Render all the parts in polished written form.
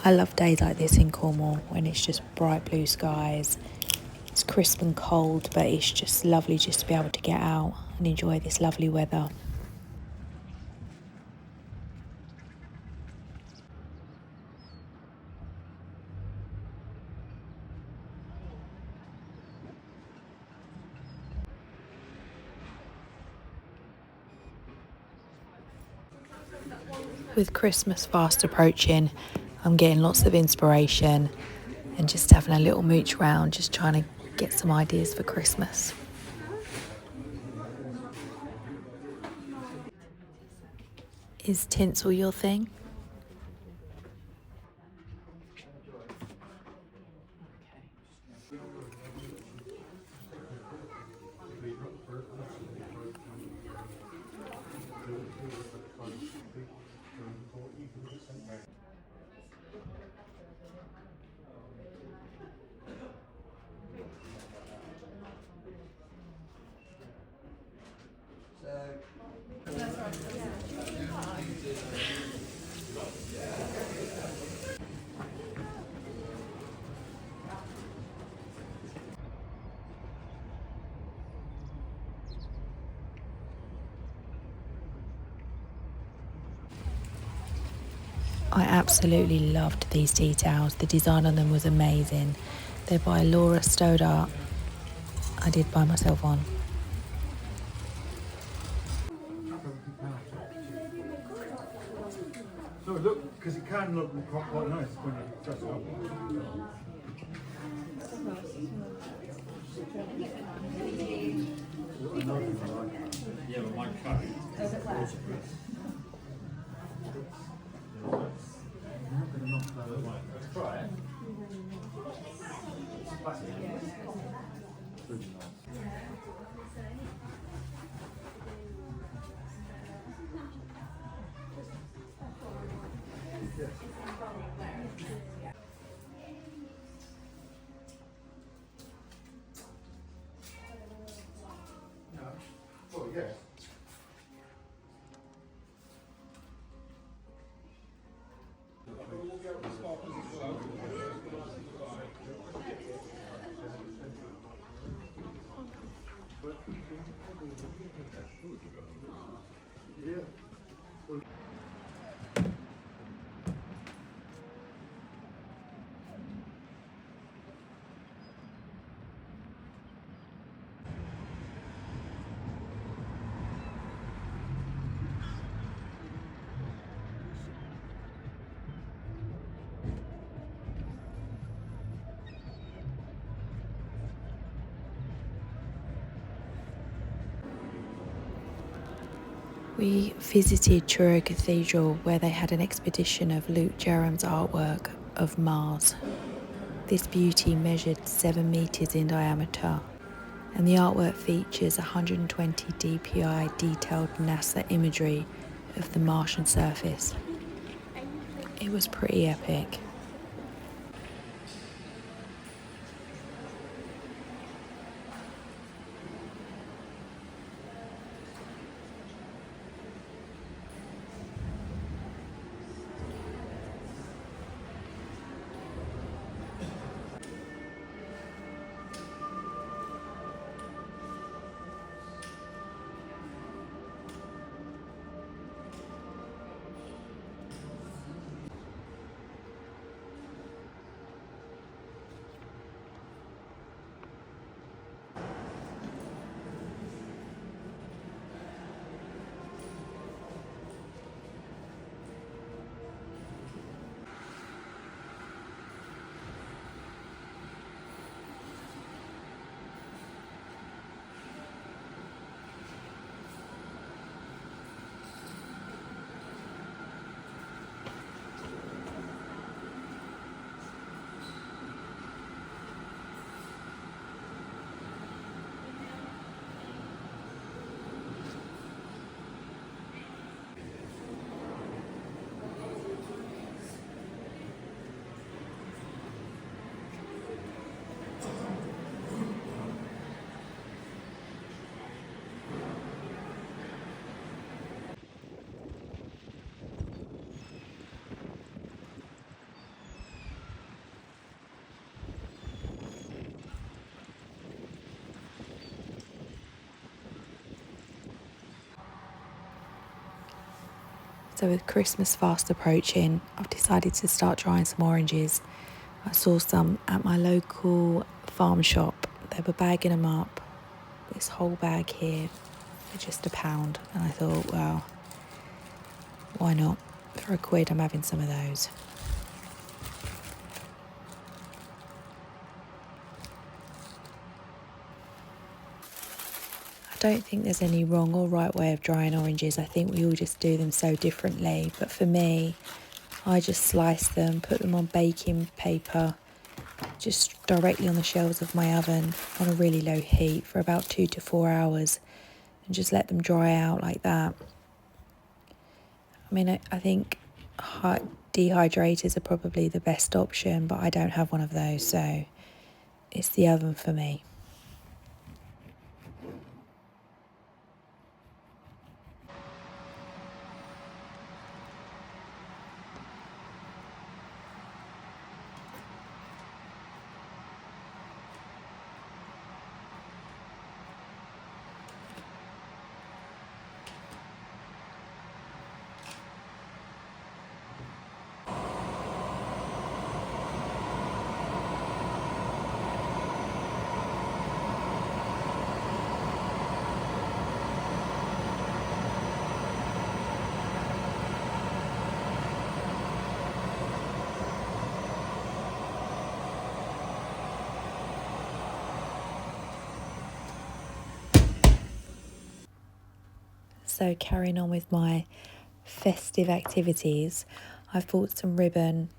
I love days like this in Cornwall when it's just bright blue skies. It's crisp and cold, but it's just lovely just to be able to get out and enjoy this lovely weather. With Christmas fast approaching, I'm getting lots of inspiration and just having a little mooch round, just trying to get some ideas for Christmas. Is tinsel your thing? I absolutely loved these details. The design on them was amazing. They're by Laura Stoddart. I did buy myself one. So look, because it can look quite nice when you dress it up. Yeah, but my coat. Let's try it. Oh, yeah. We visited Truro Cathedral where they had an exhibition of Luke Jerram's artwork of Mars. This beauty measured 7 metres in diameter and the artwork features 120 dpi detailed NASA imagery of the Martian surface. It was pretty epic. So with Christmas fast approaching, I've decided to start drying some oranges. I saw some at my local farm shop. They were bagging them up, this whole bag here, for just £1. And I thought, well, why not? For £1, I'm having some of those. I don't think there's any wrong or right way of drying oranges. I think we all just do them so differently. But for me, I just slice them, put them on baking paper, just directly on the shelves of my oven on a really low heat for about 2 to 4 hours, and just let them dry out like that. I mean, I think dehydrators are probably the best option, but I don't have one of those, so it's the oven for me. So carrying on with my festive activities, I've bought some ribbon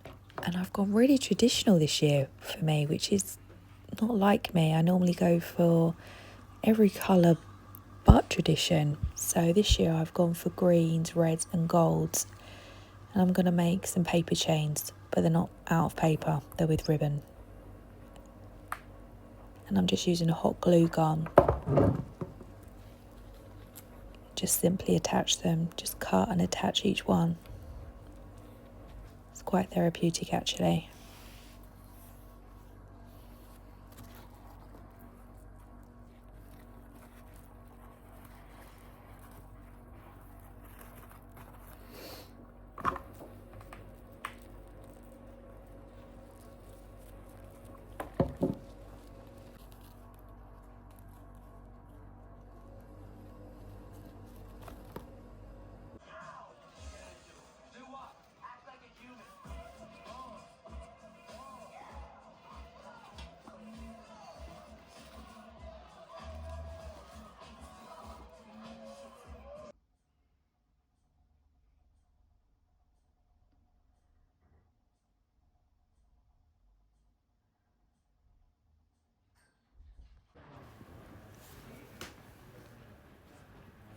and I've gone really traditional this year for me, which is not like me. I normally go for every colour but tradition. So this year I've gone for greens, reds and golds, and I'm going to make some paper chains, but they're not out of paper, they're with ribbon. And I'm just using a hot glue gun. Just simply attach them, just cut and attach each one. It's quite therapeutic actually.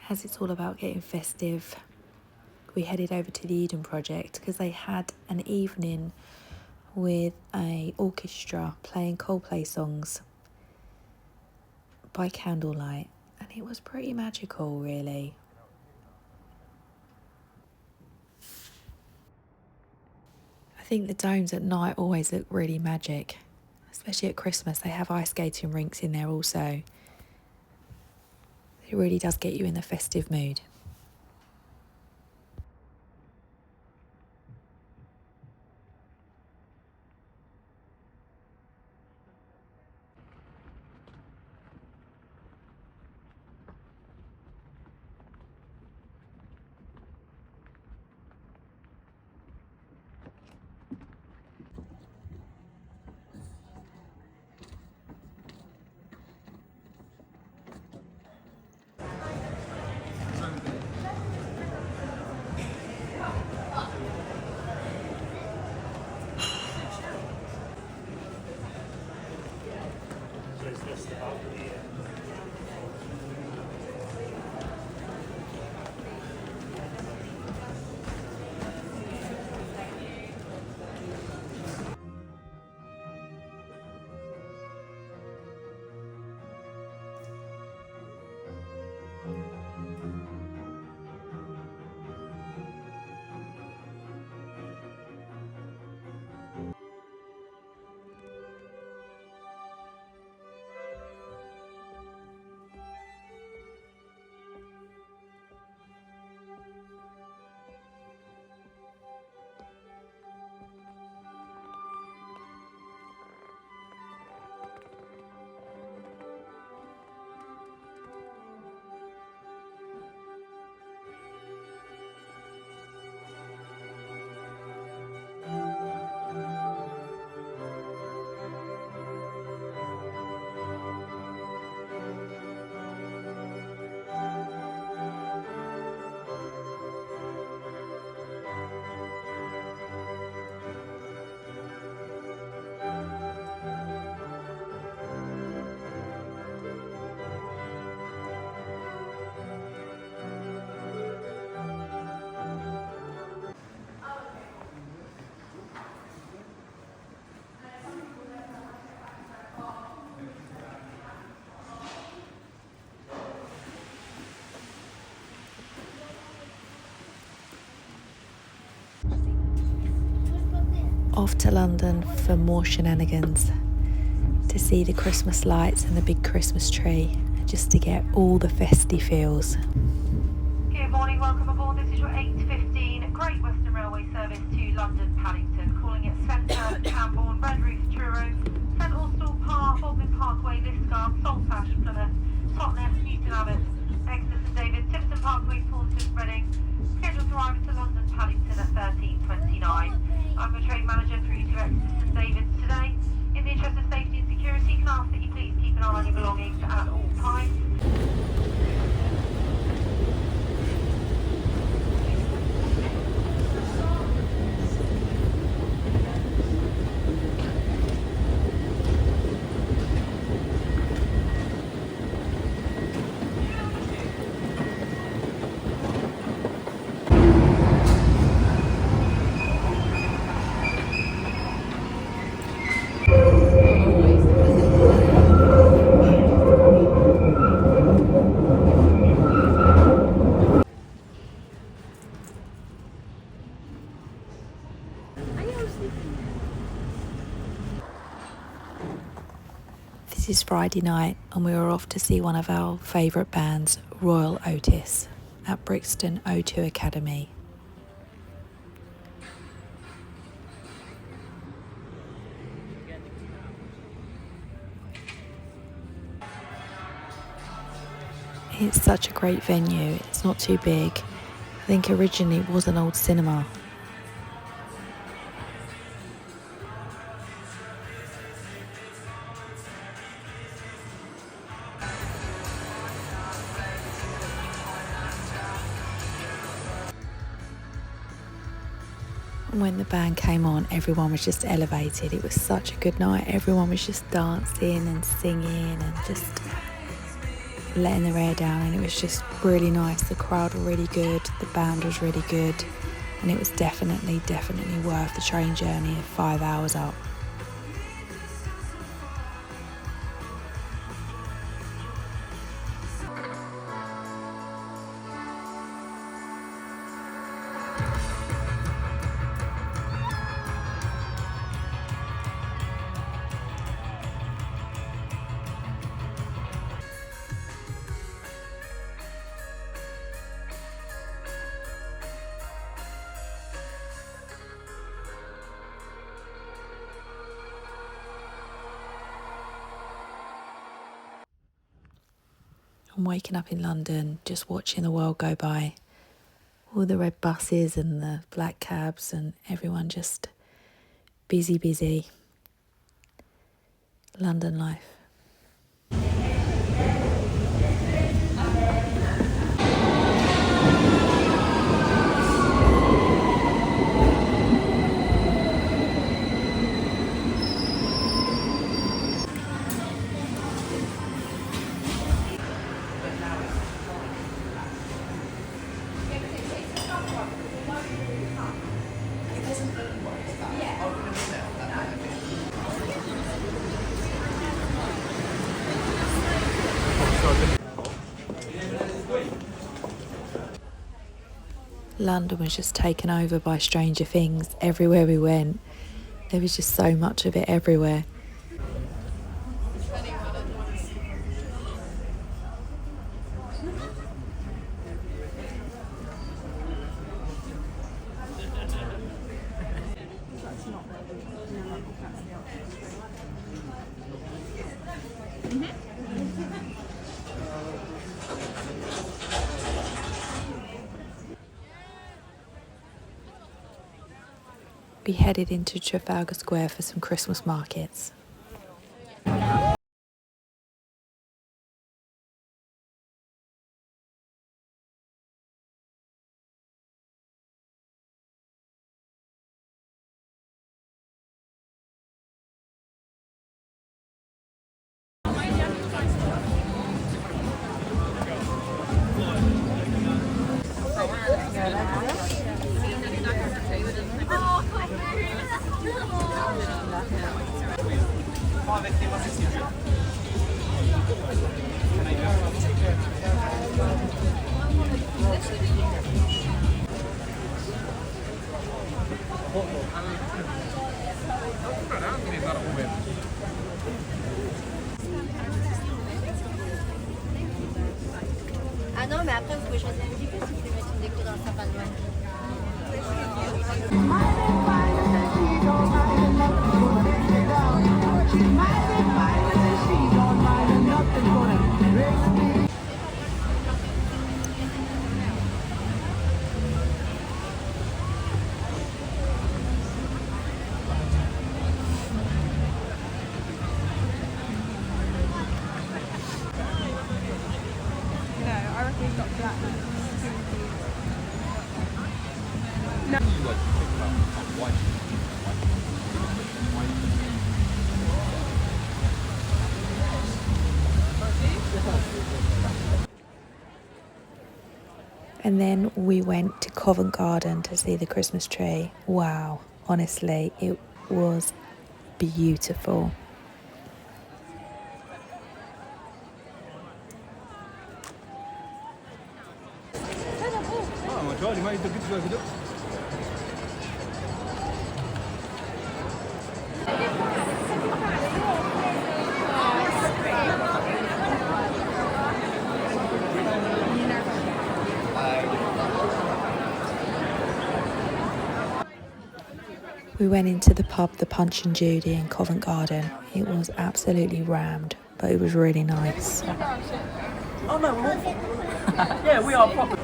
As it's all about getting festive, we headed over to the Eden Project because they had an evening with an orchestra playing Coldplay songs by candlelight, and it was pretty magical, really. I think the domes at night always look really magic, especially at Christmas. They have ice skating rinks in there also. It really does get you in the festive mood. Off to London for more shenanigans, to see the Christmas lights and the big Christmas tree, just to get all the festive feels. Good morning, welcome aboard. This is your 8:15 Great Western Railway service to London Paddington, calling at Centre, Camborne, Redruth, Truro, St Austell Park, Baldwin Parkway, Lisgar, Saltash, Plymouth, Totnes, Newton Abbot, Exeter St David, Tipton Parkway, Taunton, Reading. Scheduled to arrive to London Paddington at 13:29. I'm the train manager through to Exeter St David's today. In the interest of safety and security, can I ask that you please keep an eye on your belongings at all times. This is Friday night and we were off to see one of our favourite bands, Royal Otis, at Brixton O2 Academy. It's such a great venue, it's not too big. I think originally it was an old cinema. When the band came on, everyone was just elevated. It was such a good night. Everyone was just dancing and singing and just letting their hair down, and it was just really nice. The crowd were really good, the band was really good, and it was definitely worth the train journey of 5 hours up. I'm waking up in London, just watching the world go by. All the red buses and the black cabs and everyone just busy. London life. London was just taken over by Stranger Things. Everywhere we went, there was just so much of it everywhere. We headed into Trafalgar Square for some Christmas markets. Ah non, mais après, vous pouvez choisir une déco si vous voulez mettre une déco dans le sapin de Noël. And then we went to Covent Garden to see the Christmas tree. Wow, honestly, it was beautiful. We went into the pub, the Punch and Judy in Covent Garden. It was absolutely rammed, but it was really nice. Oh no, yeah, we are proper.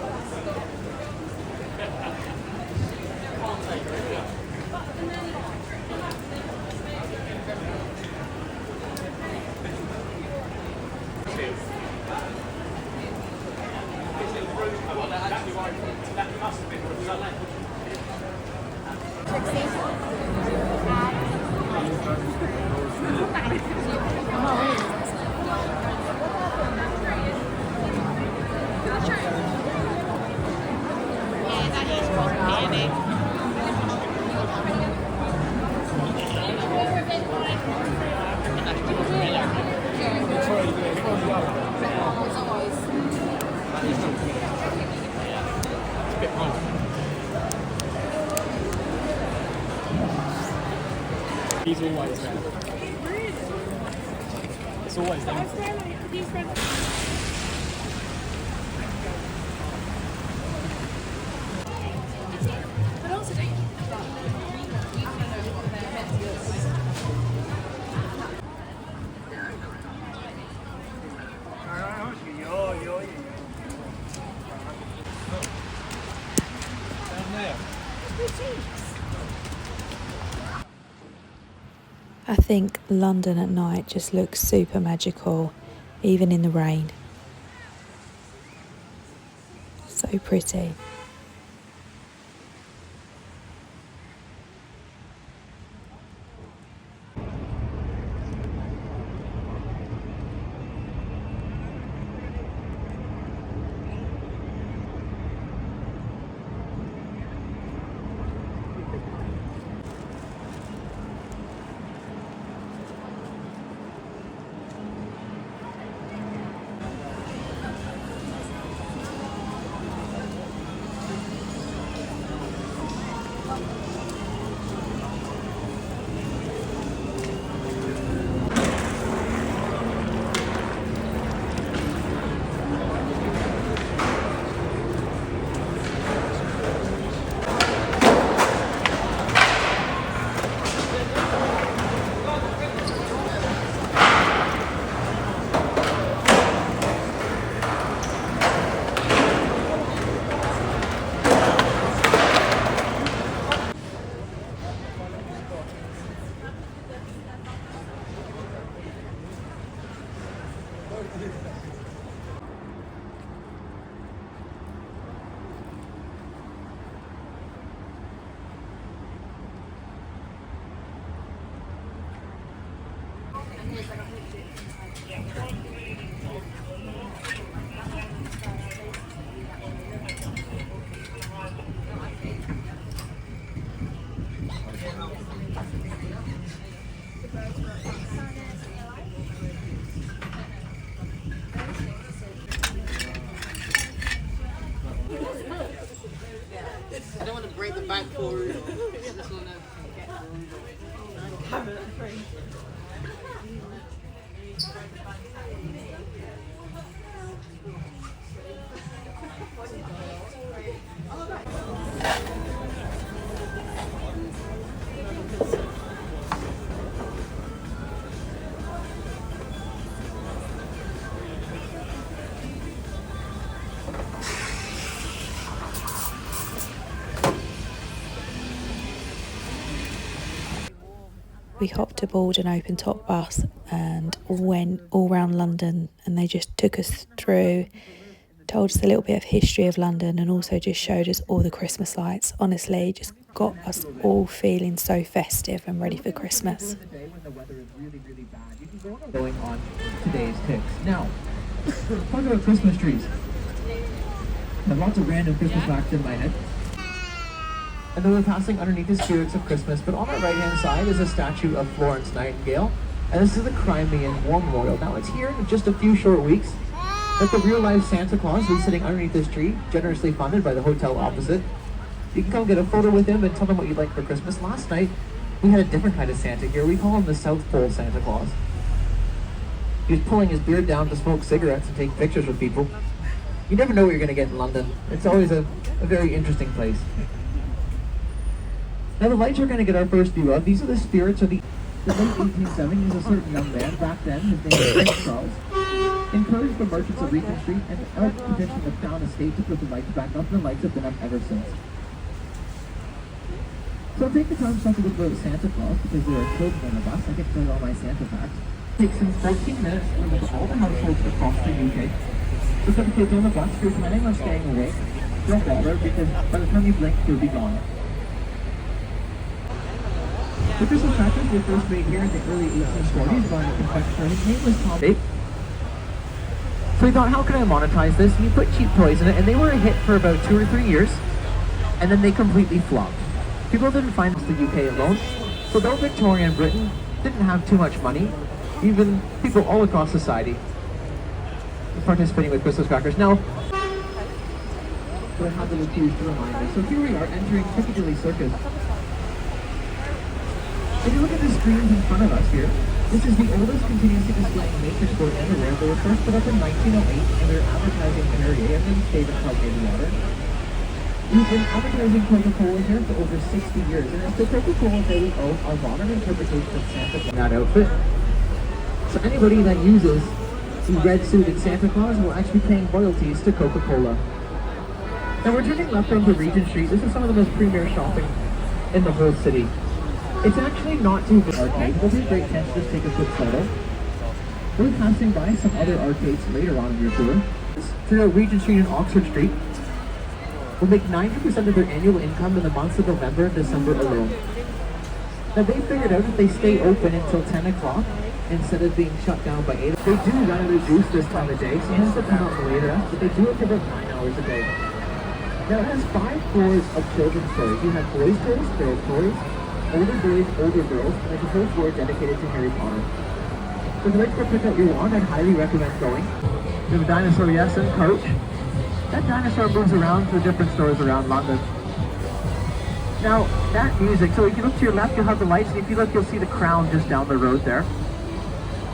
He's always there. It's always them. I think London at night just looks super magical, even in the rain. So pretty. I don't want to break the bank for you. We hopped aboard an open top bus and went all around London, and they just took us through, told us a little bit of history of London, and also just showed us all the Christmas lights. Honestly, just got us all feeling so festive and ready for Christmas. Going on today's ticks. Now, talk about Christmas trees. I have lots of random Christmas facts in my head. And then we're passing underneath the spirits of Christmas, but on our right-hand side is a statue of Florence Nightingale, and this is the Crimean War Memorial. Now, it's here in just a few short weeks that the real-life Santa Claus is sitting underneath this tree, generously funded by the hotel opposite. You can come get a photo with him and tell them what you'd like for Christmas. Last night, we had a different kind of Santa here. We call him the South Pole Santa Claus. He was pulling his beard down to smoke cigarettes and take pictures with people. You never know what you're going to get in London. It's always a very interesting place. Now the lights we're going to get our first view of, these are the spirits of the late 1870s. A certain young man back then, his name was Prince Charles, encouraged the merchants of Regent Street and out petitioned the Crown Estate to put the lights back up, and the lights have been up ever since. So take the time to talk a little about Santa Claus, because there are children on the bus. I can tell you all my Santa facts. It takes him 14 minutes to look at all the households across the UK. So for the kids on the bus, if you're planning on staying away, don't bother, because by the time you blink, you'll be gone. The Christmas crackers were first made here in the early 1840s by a confectioner. His name was Tom Bates. So we thought, how can I monetize this? And you put cheap toys in it, and they were a hit for about 2 or 3 years, and then they completely flopped. People didn't find the UK alone, so though Victorian Britain didn't have too much money, even people all across society were participating with Christmas crackers. Now, but I have little cues to remind us. So here we are entering Piccadilly Circus. If you look at the screens in front of us here, this is the oldest continuously displaying matrix board anywhere. They were first put up in 1908, and they're advertising Perrier and then David Carbonate water. We've been advertising Coca-Cola here for over 60 years, and it's to Coca-Cola that we owe our modern interpretation of Santa Claus in that outfit. So anybody that uses the red-suited Santa Claus will actually be paying royalties to Coca-Cola. Now we're turning left onto Regent Street. This is some of the most premier shopping in the whole city. It's actually not too big arcade. It'll be a great chance to just take a quick photo. We'll be passing by some other arcades later on in your tour. Through Regent Street and Oxford Street will make 90% of their annual income in the months of November and December alone. Now they figured out that they stay open until 10 o'clock instead of being shut down by 8. They do run out of juice this time of day, so hence the time out later, but they do it for about 9 hours a day. Now it has 5 floors of children's toys. You have boys' toys, girls' toys, older boys, older girls, and there's a whole floor dedicated to Harry Potter. So if you'd like to go pick up your wand, I'd highly recommend going. We have a dinosaur, yes, and coach. That dinosaur moves around to the different stores around London. Now, that music, so if you look to your left, you'll have the lights, and if you look, you'll see the Crown just down the road there.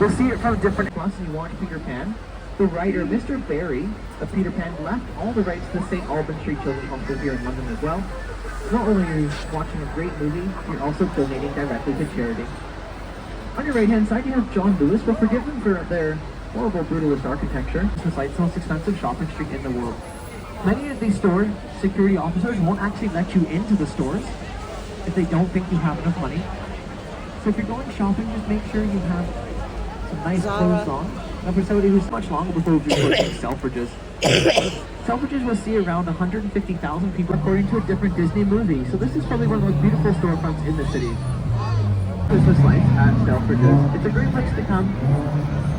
You'll see it from different plus, and you watch Peter Pan. The writer, Mr. Barry of Peter Pan, left all the rights to the St. Albans Street Children's Hospital here in London as well. Not only are you watching a great movie, you're also donating directly to charity. On your right-hand side, you have John Lewis. We'll forgive them for their horrible, brutalist architecture. This is like the most expensive shopping street in the world. Many of these store security officers won't actually let you into the stores if they don't think you have enough money. So if you're going shopping, just make sure you have some nice clothes on. Now for somebody who's much longer before we'll be working Selfridges. Selfridges will see around 150,000 people according to a different Disney movie. So this is probably one of the most beautiful storefronts in the city. Christmas lights at Selfridges. It's a great place to come.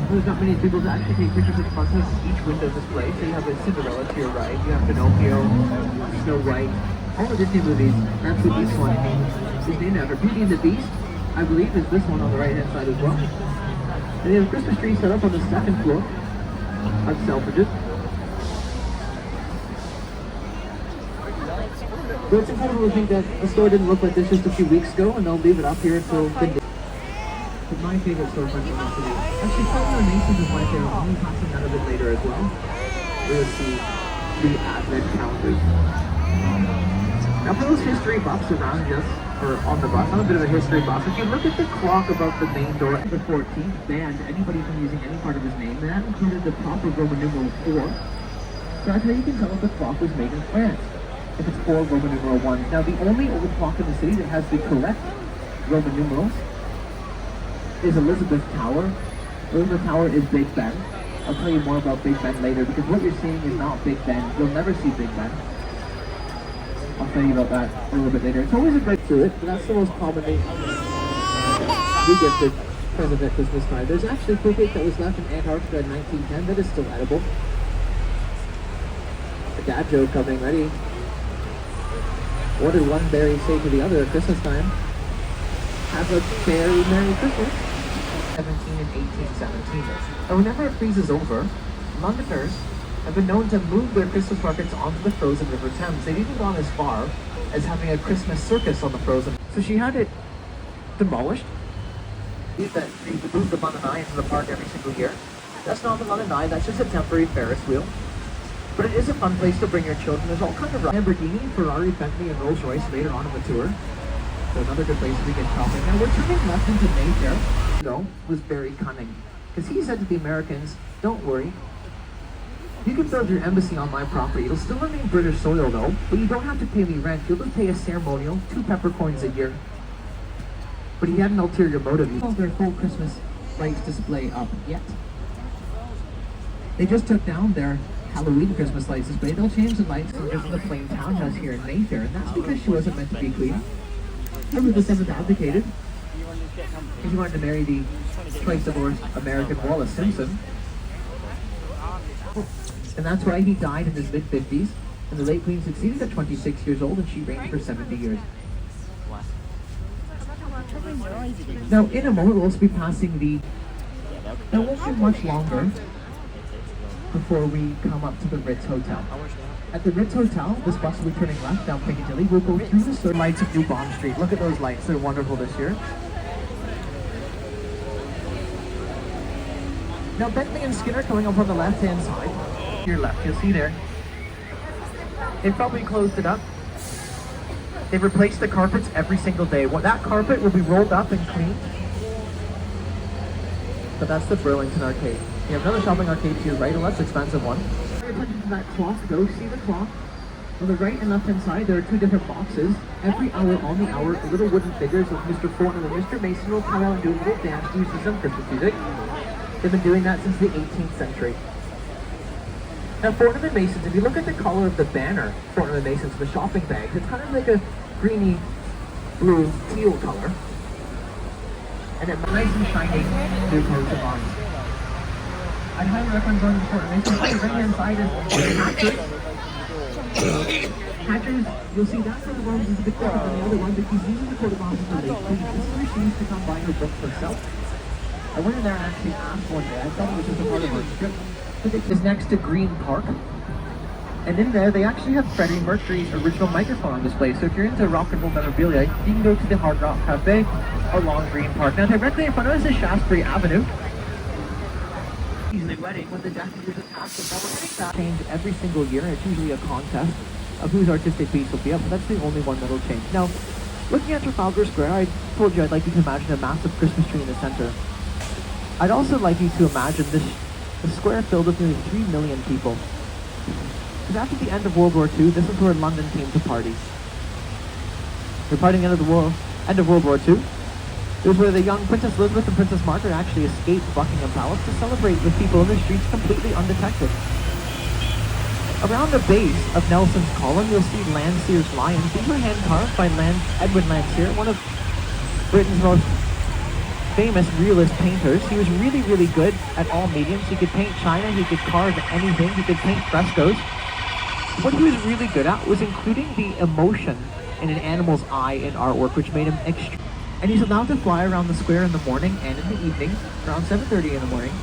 There's not many people that actually take pictures in front of each window display. So you have a Cinderella to your right, you have Pinocchio, Snow White, all the Disney movies. That's what each one is named after. Beauty and the Beast, I believe, is this one on the right hand side as well. And they have a Christmas tree set up on the second floor of Selfridges. But it's incredible to think that the store didn't look like this just a few weeks ago, and they'll leave it up here until the day. It's my favorite storefront in the city. Actually, Covent Garden is my favorite. I'll be passing that a bit later as well. We'll see the advent calendars. Now for those history buffs around us, or on the bus, I'm a bit of a history buff. If you look at the clock above the main door, the 14th banned anybody from using any part of his name. That included the proper Roman numeral 4. So that's how you can tell if the clock was made in France. If it's 4 Roman numeral 1. Now the only old clock in the city that has the correct Roman numerals is Elizabeth Tower. Elizabeth Tower is Big Ben. I'll tell you more about Big Ben later because what you're seeing is not Big Ben. You'll never see Big Ben. I'll tell you about that a little bit later. It's always a great to it, but that's the most commonly we get the present at Christmas time. There's actually fruitcake that was left in Antarctica in 1910 that is still edible. A dad joke coming, ready? What did one berry say to the other at Christmas time? Have a very Merry Christmas. 17 and 1817. And whenever it freezes over, Londoners have been known to move their Christmas markets onto the frozen River Thames. They've even gone as far as having a Christmas circus on the frozen. So she had it demolished. They move the London Eye into the park every single year. That's not the London Eye, that's just a temporary Ferris wheel. But it is a fun place to bring your children. There's all kinds of Lamborghini, Ferrari, Bentley, and Rolls Royce later on in the tour. So another good place to get shopping. Now we're turning left into Mayfair. Was very cunning. Because he said to the Americans, don't worry. You can build your embassy on my property. It'll still remain British soil though, but you don't have to pay me rent. You'll just pay a ceremonial 2 peppercoins a year. But he had an ulterior motive. He has their full Christmas lights display up yet. They just took down their Halloween Christmas lights display. They'll change the lights from just the plain townhouse here in Mayfair, and that's because she wasn't meant to be queen. Henry VII abdicated. He wanted to marry the twice divorced American Wallace Simpson. And that's why he died in his mid-50s, and the late queen succeeded at 26 years old, and she reigned for 70 years. Now, in a moment, we'll also be passing the... Now, it won't be much longer before we come up to the Ritz Hotel. At the Ritz Hotel, this bus will be turning left down Piccadilly. We'll go through the sort of lights of New Bond Street. Look at those lights, they're wonderful this year. Now, Bentley and Skinner coming up on the left-hand side. Your left, you'll see there. They've probably closed it up. They've replaced the carpets every single day. That carpet will be rolled up and cleaned. But that's the Burlington Arcade. You have another shopping arcade to your right, a less expensive one. Pay attention to that clock, though. See the clock? On the right and left-hand side, there are 2 different boxes. Every hour on the hour, little wooden figures with Mr. Fortnum and Mr. Mason will come out and do a little dance using some Christmas music. They've been doing that since the 18th century. Now, Fortnum and Mason's, if you look at the color of the banner, Fortnum and Mason's, the shopping bags, it's kind of like a greeny, blue, teal color. And it nice and shiny new coats of arms. I'd highly recommend going to Fortnum and Mason's. Right here inside is Hatchers. Hatchers, you'll see that coat of arms is a bit different than the other one, but he's using the coat of arms for the queen. This is where she used to come buy her book herself. I went in there and actually asked one day. I thought it was just a part of her script. But it is next to Green Park. And in there, they actually have Freddie Mercury's original microphone on display. So if you're into rock and roll memorabilia, you can go to the Hard Rock Cafe along Green Park. Now, directly in front of us is Shaftesbury Avenue. Usually wedding when the deck is attached. That change every single year, and it's usually a contest of whose artistic piece will be up. But that's the only one that'll change. Now, looking at Trafalgar Square, I told you I'd like you to imagine a massive Christmas tree in the center. I'd also like you to imagine the square filled with nearly 3 million people. Because after the end of World War II, this is where London came to party. The partying end of World War II. It was where the young Princess Elizabeth and Princess Margaret actually escaped Buckingham Palace to celebrate with people in the streets completely undetected. Around the base of Nelson's column, you'll see Landseer's lions. These were hand-carved by Edwin Landseer, one of Britain's most famous realist painters. He was really, really good at all mediums. He could paint china, he could carve anything, he could paint frescoes. What he was really good at was including the emotion in an animal's eye in artwork, which made him extreme. And he's allowed to fly around the square in the morning and in the evening, around 7:30 in the morning.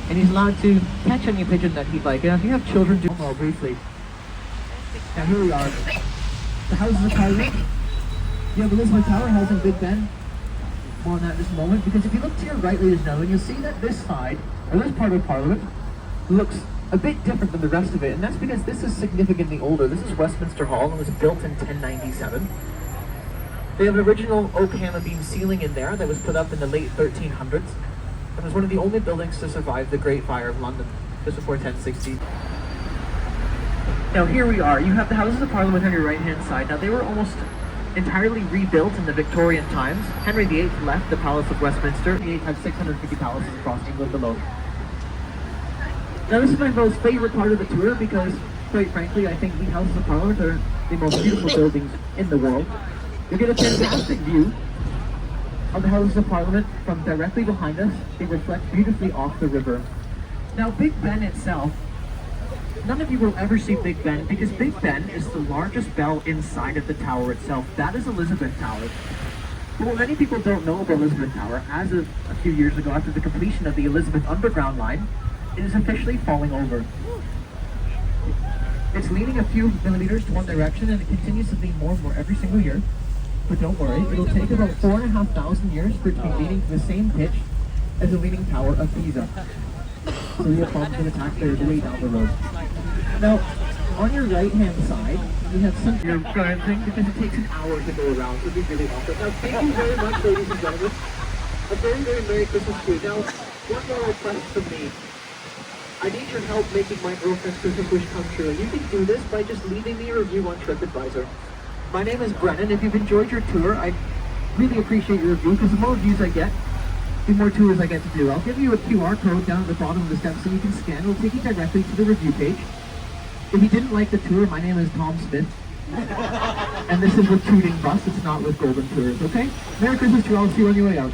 And he's allowed to catch any pigeon that he'd like. And if you have children, do well briefly. Now here we are. The Houses of Parliament. You have Elizabeth Tower housing Big Ben. More on that in just a moment, because if you look to your right, ladies and gentlemen, you'll see that this side, or this part of Parliament, looks a bit different than the rest of it, and that's because this is significantly older. This is Westminster Hall, and was built in 1097. They have an original oak hammer beam ceiling in there that was put up in the late 1300s, and was one of the only buildings to survive the Great Fire of London, just before 1060. Now here we are. You have the Houses of Parliament on your right-hand side. Now they were almost entirely rebuilt in the Victorian times. Henry VIII left the Palace of Westminster. Henry VIII had 650 palaces across England alone. Now this is my most favourite part of the tour because, quite frankly, I think the Houses of Parliament are the most beautiful buildings in the world. You get a fantastic view of the Houses of Parliament from directly behind us. They reflect beautifully off the river. Now Big Ben itself, none of you will ever see Big Ben because Big Ben is the largest bell inside of the tower itself. That is Elizabeth Tower. But what many people don't know about Elizabeth Tower, as of a few years ago after the completion of the Elizabeth Underground line, it is officially falling over. It's leaning a few millimeters to one direction and it continues to lean more and more every single year. But don't worry, it'll take about 4,500 years for it to be leaning to the same pitch as the Leaning Tower of Pisa. So we have problems with attack there way down the road. Now, on your right hand side, we have some thing because it takes an hour to go around, so it'd be really awkward. Now, thank you very much, ladies and gentlemen. A very, very Merry Christmas to you. Now, one more request from me. I need your help making my girlfriend's Christmas wish come true, and you can do this by just leaving me a review on TripAdvisor. My name is Brennan. If you've enjoyed your tour, I really appreciate your review, because the more reviews I get, the more tours I get to do. I'll give you a QR code down at the bottom of the steps so you can scan. It'll take you directly to the review page. If you didn't like the tour, my name is Tom Smith. And this is with Tooting Bus, it's not with Golden Tours, okay? Merry Christmas to you all. See you on your way out.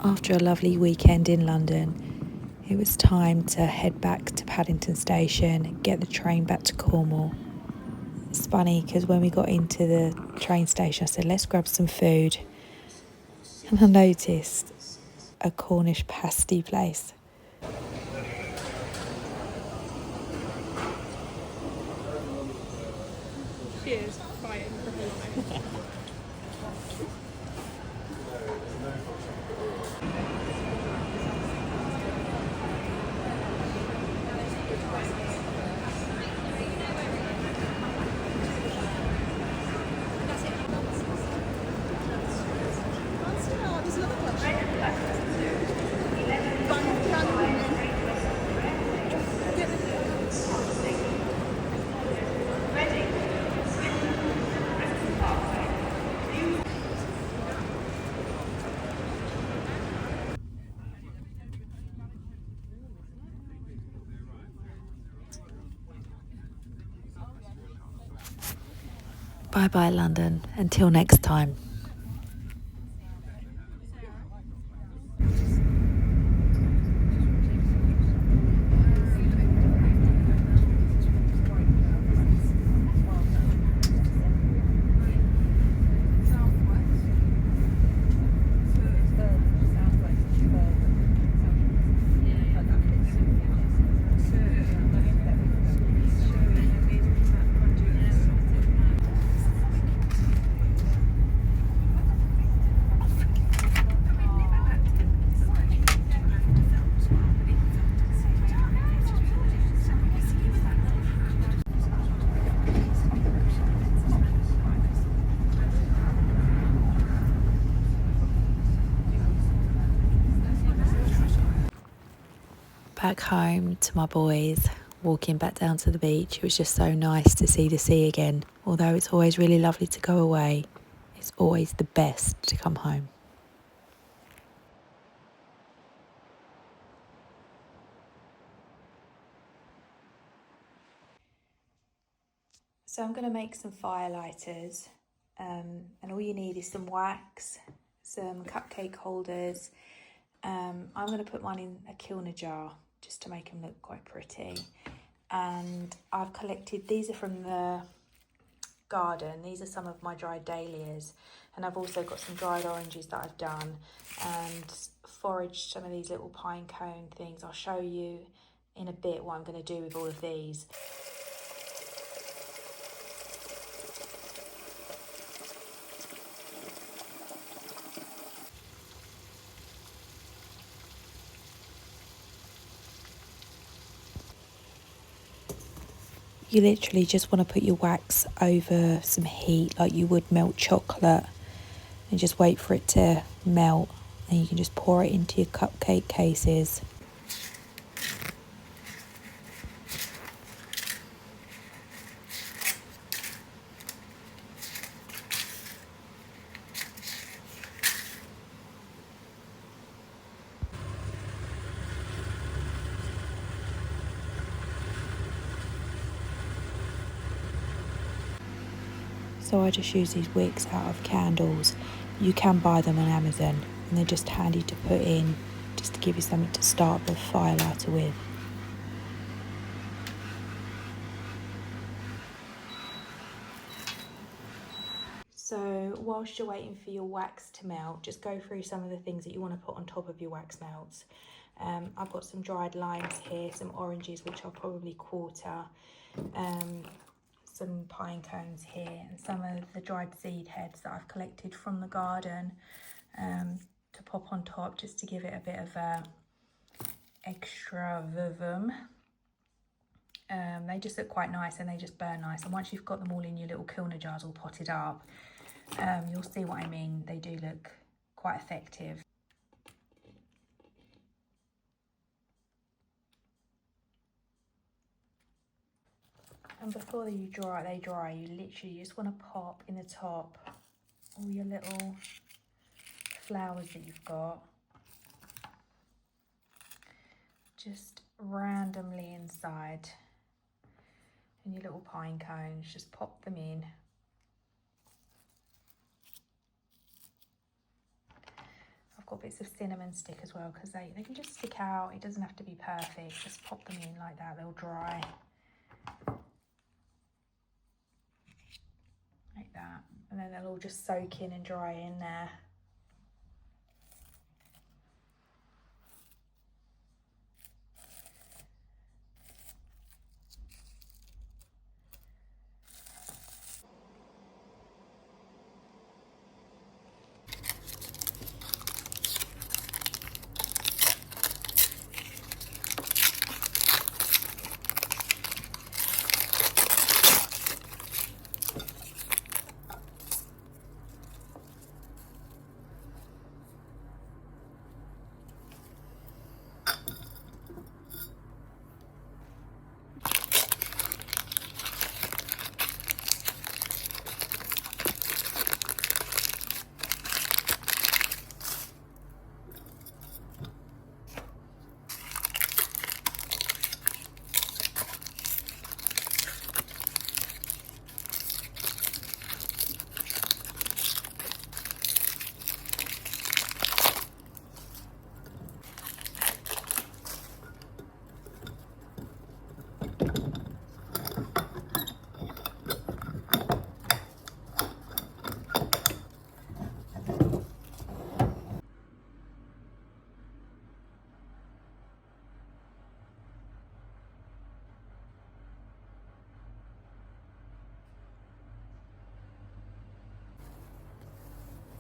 After a lovely weekend in London, it was time to head back to Paddington Station and get the train back to Cornwall. It's funny because when we got into the train station, I said, let's grab some food. And I noticed a Cornish pasty place. She is fighting for her life. Bye bye, London. Until next time. Back home to my boys, walking back down to the beach. It was just so nice to see the sea again. Although it's always really lovely to go away, it's always the best to come home. So I'm going to make some firelighters, and all you need is some wax, some cupcake holders. I'm going to put mine in a kilner jar just to make them look quite pretty. And I've collected, these are from the garden, these are some of my dried dahlias, and I've also got some dried oranges that I've done and foraged some of these little pine cone things. I'll show you in a bit what I'm going to do with all of these. You literally just want to put your wax over some heat like you would melt chocolate, and just wait for it to melt, and you can just pour it into your cupcake cases. So I just use these wicks out of candles. You can buy them on Amazon, and they're just handy to put in, just to give you something to start the firelighter with. So whilst you're waiting for your wax to melt, just go through some of the things that you want to put on top of your wax melts. I've got some dried limes here, some oranges which I'll probably quarter, some pine cones here, and some of the dried seed heads that I've collected from the garden to pop on top, just to give it a bit of a extra vivum. They just look quite nice and they just burn nice, and once you've got them all in your little kilner jars all potted up, you'll see what I mean. They do look quite effective. And before they dry, you literally just want to pop in the top all your little flowers that you've got, just randomly inside, and your little pine cones, just pop them in. I've got bits of cinnamon stick as well, because they can just stick out. It doesn't have to be perfect, just pop them in like that, they'll dry. Like that, and then they'll all just soak in and dry in there.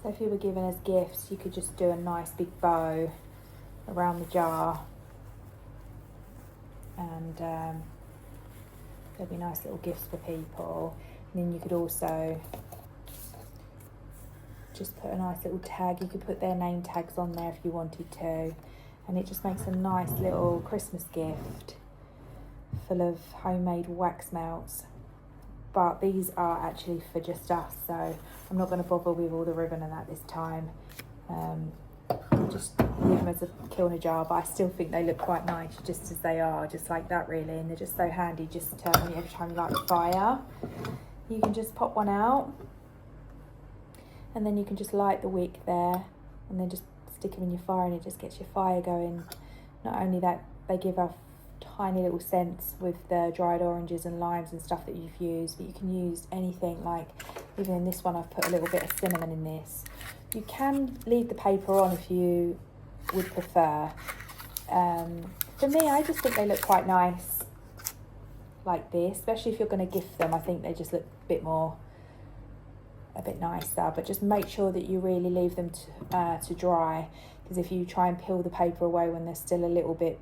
So if you were given as gifts, you could just do a nice big bow around the jar, and there'll be nice little gifts for people. And then you could also just put a nice little tag. You could put their name tags on there if you wanted to, and it just makes a nice little Christmas gift full of homemade wax melts. But these are actually for just us, so I'm not going to bother with all the ribbon and that this time. just leave them as a kilner jar, but I still think they look quite nice just as they are, just like that really, and they're just so handy just to turn on every time you light the fire. You can just pop one out and then you can just light the wick there and then just stick them in your fire and it just gets your fire going. Not only that, they give off tiny little scents with the dried oranges and limes and stuff that you've used, but you can use anything, like even in this one I've put a little bit of cinnamon in this. You can leave the paper on if you would prefer. For me, I just think they look quite nice like this, especially if you're going to gift them. I think they just look a bit nicer, but just make sure that you really leave them to dry, because if you try and peel the paper away when they're still a little bit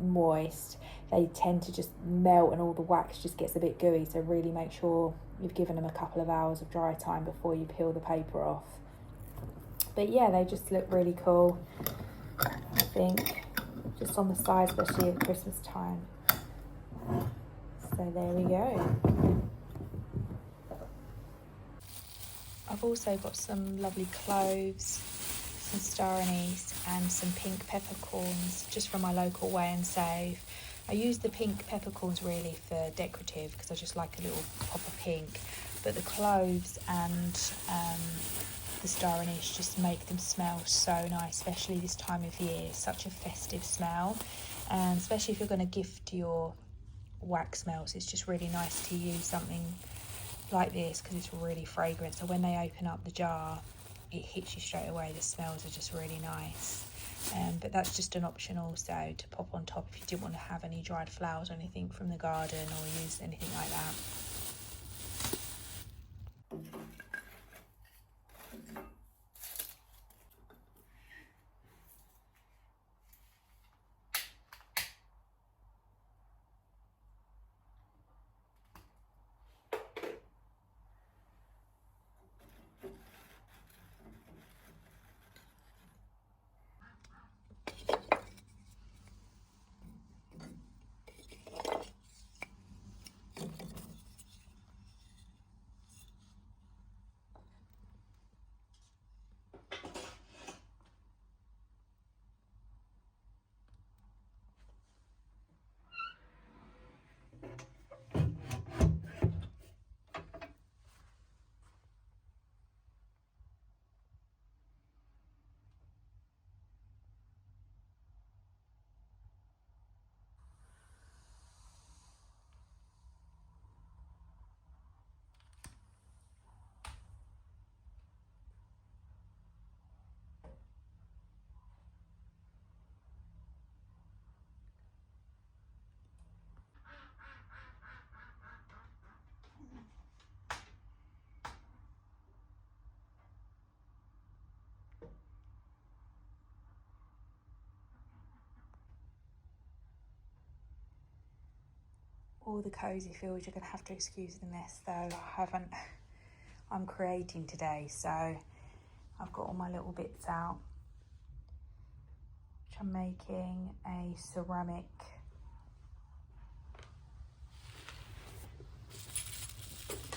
moist, they tend to just melt and all the wax just gets a bit gooey. So really make sure you've given them a couple of hours of dry time before you peel the paper off. But yeah, they just look really cool, I think, just on the side, especially at Christmas time. So there we go. I've also got some lovely cloves, some star anise and some pink peppercorns just from my local Weigh and Save. I use the pink peppercorns really for decorative because I just like a little pop of pink, but the cloves and the star anise just make them smell so nice, especially this time of year. Such a festive smell, and especially if you're going to gift your wax melts, it's just really nice to use something like this because it's really fragrant. So when they open up the jar, it hits you straight away. The smells are just really nice. But that's just an option also to pop on top if you didn't want to have any dried flowers or anything from the garden or use anything like that. All the cosy feels, you're going to have to excuse the mess though. I'm creating today, so I've got all my little bits out, which I'm making a ceramic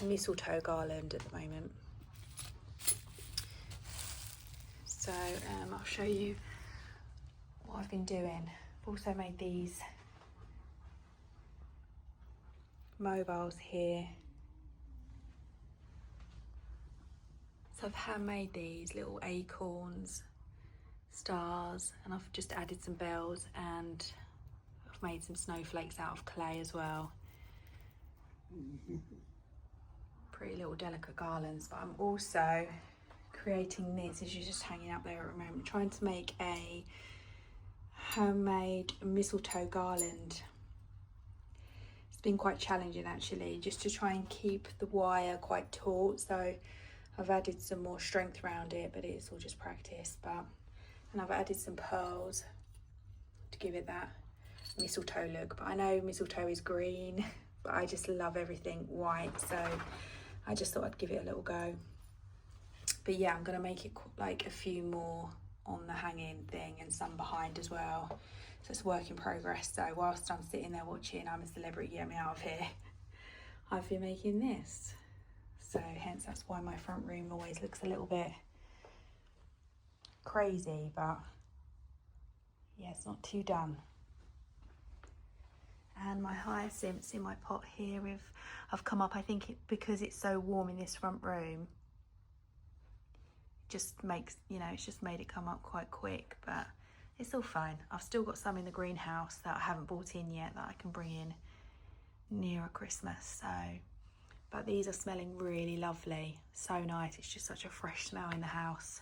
mistletoe garland at the moment. So I'll show you what I've been doing. I've also made these mobiles here. So I've handmade these little acorns, stars, and I've just added some bells, and I've made some snowflakes out of clay as well. Pretty little delicate garlands, but I'm also creating this, as you're just hanging up there at the moment, trying to make a homemade mistletoe garland. It's been quite challenging actually, just to try and keep the wire quite taut, so I've added some more strength around it, but it's all just practice. And I've added some pearls to give it that mistletoe look, but I know mistletoe is green, but I just love everything white, so I just thought I'd give it a little go. But yeah, I'm gonna make it like a few more on the hanging thing and some behind as well. So it's a work in progress. So whilst I'm sitting there watching I'm a Celebrity, Get Me Out of Here, I've been making this. So hence that's why my front room always looks a little bit crazy, but yeah, it's not too done. And my hyacinths in my pot here have come up. I think because it's so warm in this front room, just makes, you know, it's just made it come up quite quick, but it's all fine. I've still got some in the greenhouse that I haven't brought in yet that I can bring in nearer Christmas. So, but these are smelling really lovely, so nice. It's just such a fresh smell in the house.